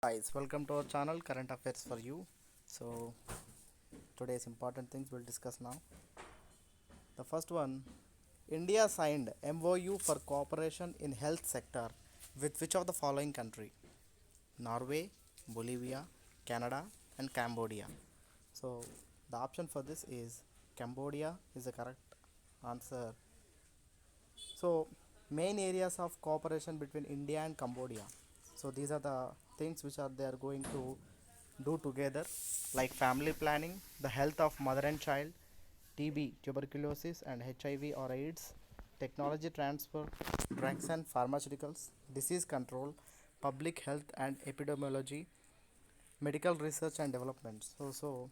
Guys, welcome to our channel Current Affairs for You. So today's important things we'll discuss now. The first one, India signed MOU for cooperation in health sector with which of the following country? Norway, Bolivia, Canada and Cambodia. So the option for this is Cambodia is the correct answer. So main areas of cooperation between India and Cambodia. So these are the things which are they are going to do together, like family planning, the health of mother and child, TB, tuberculosis and HIV or AIDS, technology transfer, drugs and pharmaceuticals, disease control, public health and epidemiology, medical research and development. So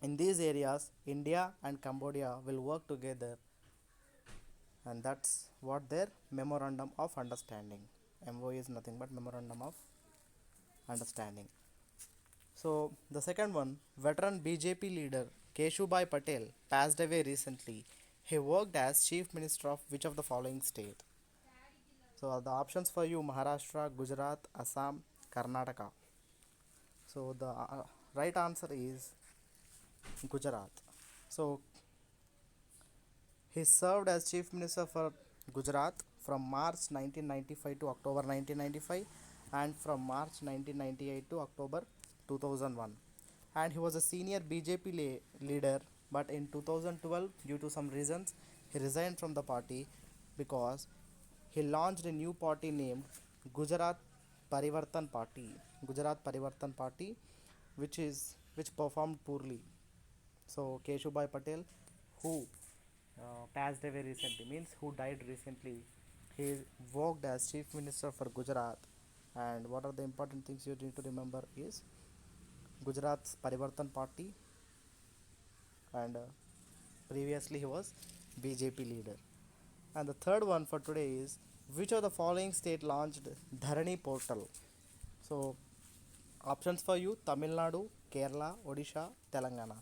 in these areas, India and Cambodia will work together, and that's what their memorandum of understanding. MOU is nothing but memorandum of understanding. So the second one, veteran BJP leader Keshubai Patel passed away recently. He worked as chief minister of which of the following state? So the options for you: Maharashtra, Gujarat, Assam, Karnataka. So the right answer is Gujarat. So he served as chief minister for Gujarat from March 1995 to October 1995 and from March 1998 to October 2001. And he was a senior BJP leader, but in 2012 due to some reasons he resigned from the party because he launched a new party named Gujarat Parivartan Party. Gujarat Parivartan Party, which performed poorly. So Keshubai Patel, who passed away recently, means who died recently, he worked as chief minister for Gujarat. And what are the important things you need to remember is Gujarat's Parivartan Party, and previously he was BJP leader. And the third one for today is, which of the following state launched Dharani portal? So options for you: Tamil Nadu, Kerala, Odisha, Telangana.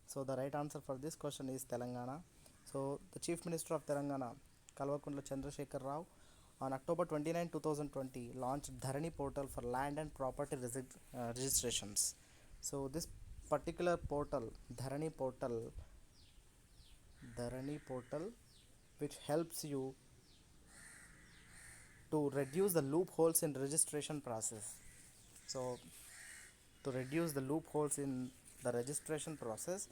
So the right answer for this question is Telangana. So the Chief Minister of Telangana, Kalvakundla Chandrasekhar Rao, on October 29, 2020, launched Dharani portal for land and property registrations. So this particular portal, Dharani portal, which helps you to reduce the loopholes in registration process. So to reduce the loopholes in the registration process,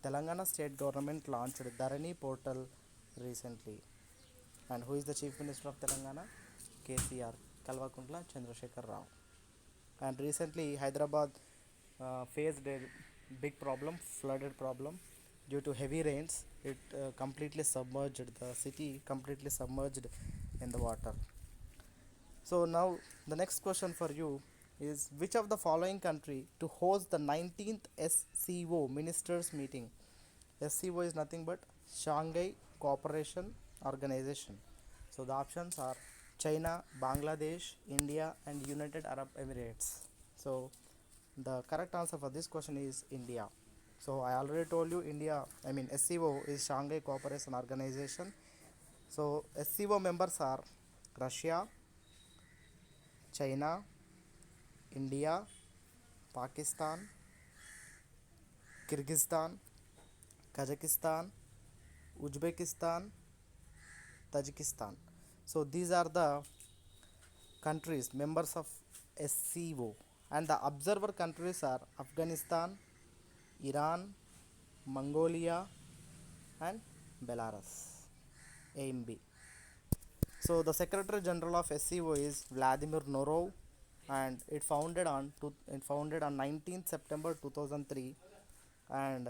Telangana state government launched Dharani portal recently. And who is the Chief Minister of Telangana? KCR, Kalvakundla Chandrasekhar Rao. And recently Hyderabad faced a big problem, flooded problem, due to heavy rains. It completely submerged, the city completely submerged in the water. So now the next question for you is, which of the following country to host the 19th SCO ministers meeting? SCO is nothing but Shanghai Cooperation Organization. So the options are China, Bangladesh, India and United Arab Emirates. So the correct answer for this question is India. So I already told you SCO is Shanghai Cooperation Organization. So SCO members are Russia, China, India, Pakistan, Kyrgyzstan, Kazakhstan, Uzbekistan, Tajikistan. So these are the countries members of SCO, and the observer countries are Afghanistan, Iran, Mongolia and Belarus. AMB. So the Secretary General of SCO is Vladimir Norov, and it founded on 19th September 2003, and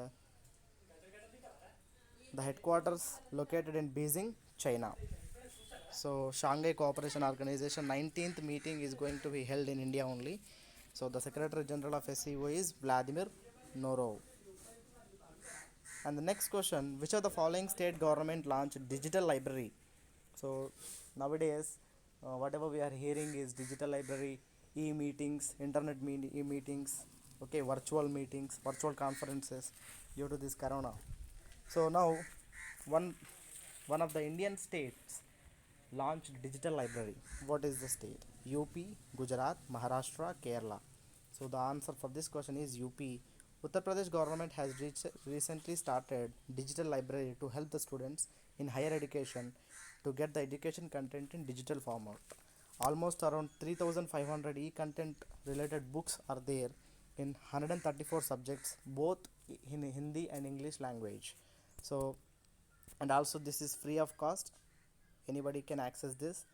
the headquarters located in Beijing, China. So Shanghai Cooperation Organization 19th meeting is going to be held in India only. So the Secretary General of SCO is Vladimir Norov. And the next question, which of the following state government launched digital library? So nowadays, whatever we are hearing is digital library, e-meetings, e-meetings, okay, virtual meetings, virtual conferences due to this corona. So now, one one of the Indian states launched digital library. What is the state? UP, Gujarat, Maharashtra, Kerala? So the answer for this question is UP. Uttar Pradesh government has recently started digital library to help the students in higher education to get the education content in digital format. Almost around 3,500 e-content related books are there in 134 subjects, both in Hindi and English language. So, and also this is free of cost. Anybody can access this.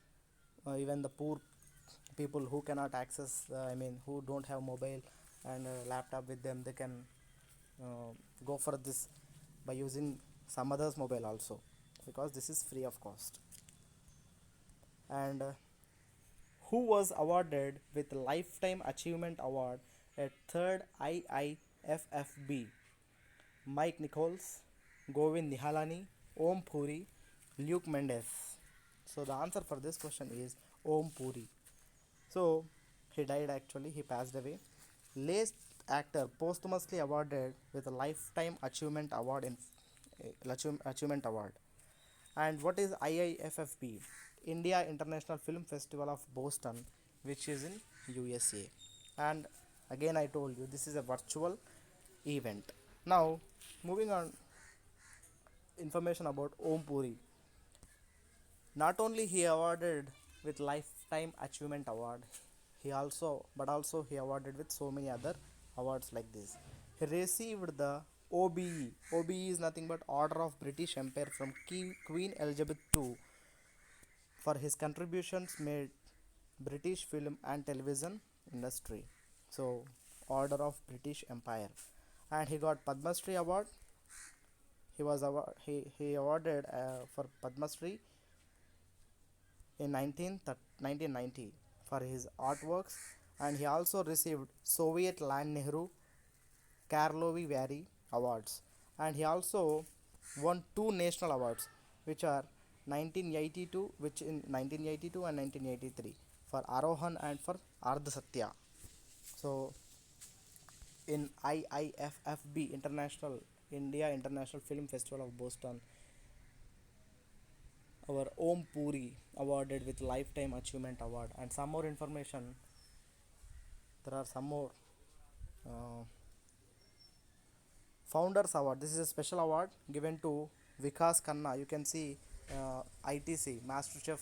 Even the poor people who cannot access, who don't have mobile and laptop with them, they can go for this by using some others mobile also, because this is free of cost. And who was awarded with lifetime achievement award at third IIFFB? Mike Nichols, Govind Nihalani, Om Puri, Luke Mendes. So the answer for this question is Om Puri. So he died actually, he passed away. Last actor posthumously awarded with a lifetime achievement award in achievement award. And what is IIFFB? India International Film Festival of Boston, which is in USA. And again I told you this is a virtual event. Now moving on, information about Om Puri. Not only he awarded with lifetime achievement award, he also he awarded with so many other awards like this. He received the OBE. OBE is nothing but Order of British Empire from Queen Elizabeth II for his contributions made British film and television industry. So Order of British Empire, and he got Padma Shri award. He awarded for Padma Shri in 1990 for his artworks, and he also received Soviet Land Nehru Karlovy Vary awards, and he also won two national awards, which are 1982, which in 1982 and 1983 for Arohan and for Ardha Satya. So in IIFFB International India International Film Festival of Boston, our Om Puri awarded with lifetime achievement award. And some more information, there are some more uh, founders award. This is a special award given to Vikas Khanna. You can see ITC Master Chef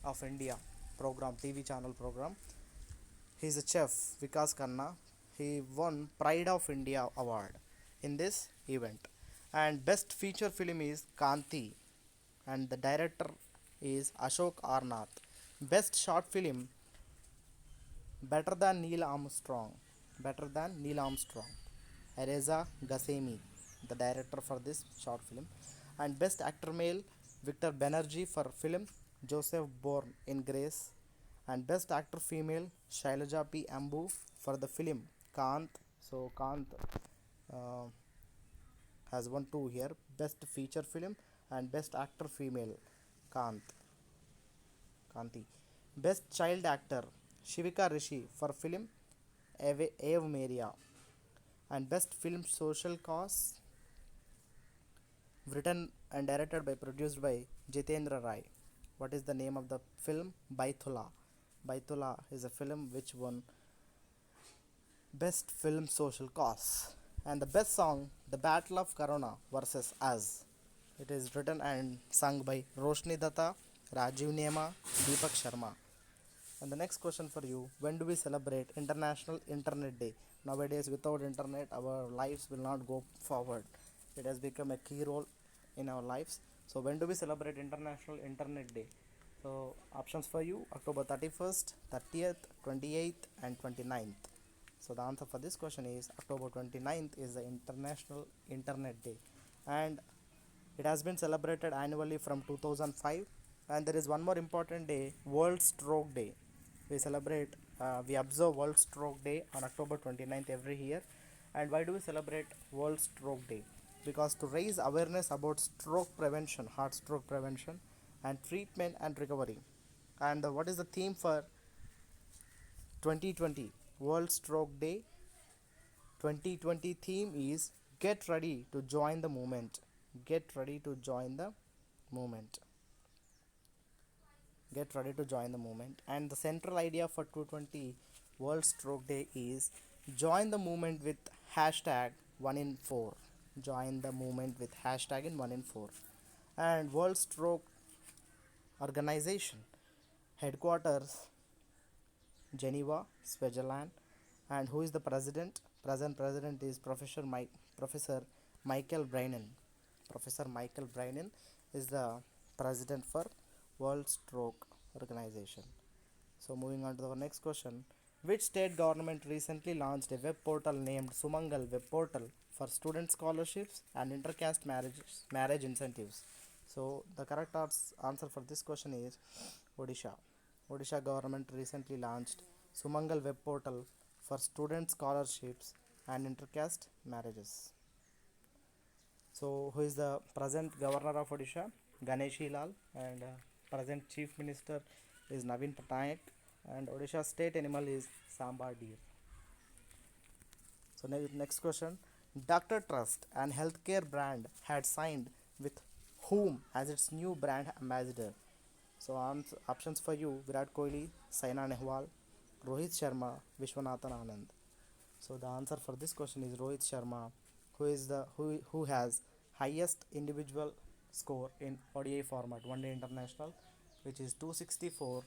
of India program, TV channel program. He is a chef, Vikas Khanna. He won Pride of India award in this event. And best feature film is Kanti, and the director is Ashok Arnath. Best short film, Better Than Neil Armstrong. Better Than Neil Armstrong. Ereza Gasemi, the director for this short film. And best actor male, Victor Banerjee for film Joseph Bourne in Grace. And best actor female, Shailaja P. Ambu for the film Kant. So Kant uh, has won two here, best feature film and best actor female, Kant. Kanti. Best child actor, Shivika Rishi for film Ave Maria. And best film social cause, written and directed by produced by Jitendra Rai. What is the name of the film? Baitula. Baitula is a film which won best film social cause. And the best song, The Battle of Corona versus Us. It is written and sung by Roshni Datta, Rajiv Nema, Deepak Sharma. And the next question for you, when do we celebrate International Internet Day? Nowadays, without internet, our lives will not go forward. It has become a key role in our lives. So, when do we celebrate International Internet Day? So, options for you, October 31st, 30th, 28th, and 29th. So, the answer for this question is October 29th is the International Internet Day. And it has been celebrated annually from 2005. And there is one more important day, World Stroke Day. We observe World Stroke Day on October 29th every year. And why do we celebrate World Stroke Day? Because to raise awareness about stroke prevention, heart stroke prevention, and treatment and recovery. And what is the theme for 2020 World Stroke Day? 2020 theme is Get Ready to Join the Movement. Get ready to join the movement. get ready to join the movement. And the central idea for 220 World Stroke Day is join the movement with hashtag 1 in 4. Join the movement with hashtag in 1 in 4. And World Stroke Organization headquarters Geneva, Switzerland. And who is the president? Present president is Professor Michael Brennan. Professor Michael Brennan is the president for World Stroke Organization. So moving on to the next question. Which state government recently launched a web portal named Sumangal Web Portal for student scholarships and intercaste marriage incentives? So the correct answer for this question is Odisha. Odisha government recently launched Sumangal Web Portal for student scholarships and intercaste marriages. So who is the present governor of Odisha? Ganeshi Lal. And present chief minister is Naveen Patnaik. And Odisha state animal is Samba deer. So next question. Dr. Trust and healthcare brand had signed with whom as its new brand ambassador? So options for you: Virat Kohli, Saina Nehwal, Rohit Sharma, Vishwanathan Anand. So the answer for this question is Rohit Sharma, who has highest individual score in ODI format, one day international, which is 264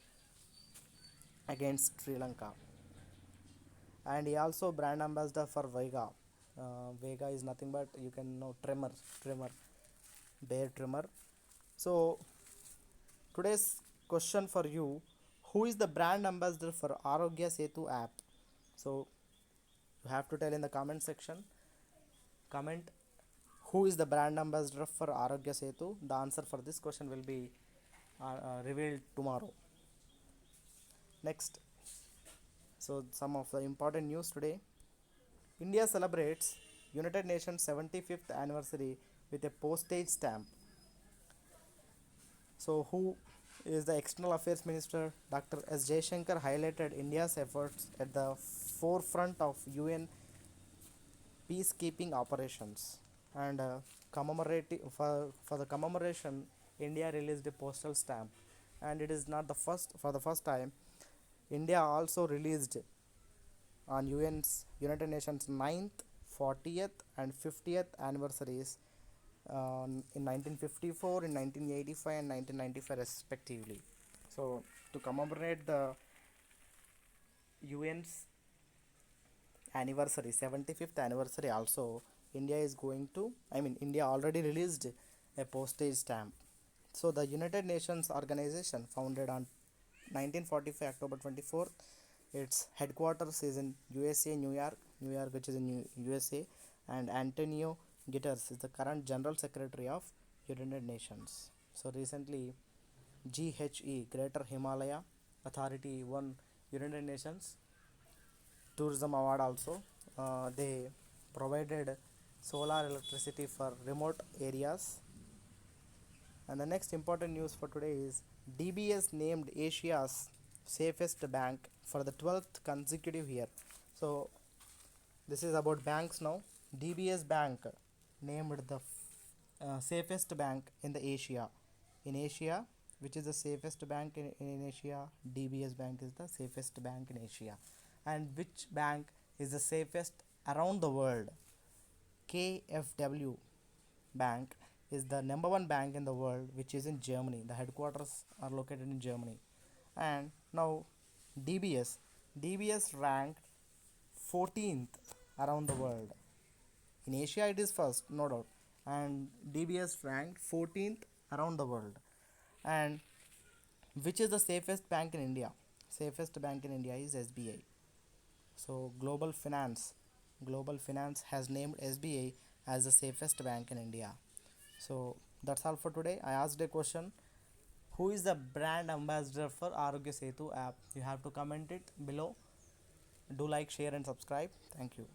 against Sri Lanka. And he also brand ambassador for Vega. Vega is nothing but, you can know, trimmer, bear trimmer. So today's question for you: who is the brand ambassador for Arogya Setu app? So you have to tell in the comment section. Comment who is the brand ambassador for Arogya Setu. The answer for this question will be revealed tomorrow. Next, so some of the important news today. India celebrates United Nations 75th anniversary with a postage stamp. So who is the External Affairs Minister? Dr. S. Jaishankar highlighted India's efforts at the forefront of UN peacekeeping operations. And for the commemoration, India released a postal stamp. And it is not the first. For the first time, India also released on United Nations 9th, 40th and 50th anniversaries in 1954, in 1985 and 1995 respectively. So to commemorate the UN's anniversary, 75th anniversary also, India already released a postage stamp. So the United Nations organization, founded on 1945 October 24th, its headquarters is in USA, New York, which is in USA, and Antonio Guterres is the current General Secretary of United Nations. So recently, GHE, Greater Himalaya Authority, won United Nations Tourism Award also. They provided solar electricity for remote areas. And the next important news for today is DBS named Asia's safest bank for the 12th consecutive year. So this is about banks now. DBS Bank named the safest bank in the Asia. In Asia, which is the safest bank in Asia? DBS Bank is the safest bank in Asia. And which bank is the safest around the world? KfW Bank is the number one bank in the world, which is in Germany. The headquarters are located in Germany. And now DBS ranked 14th around the world. In Asia it is first, no doubt, and DBS ranked 14th around the world. And which is the safest bank in India? Safest bank in India is SBI. So Global Finance has named SBI as the safest bank in India. So that's all for today. I asked a question: who is the brand ambassador for Arogya Setu app? You have to comment it below. Do like, share and subscribe. Thank you.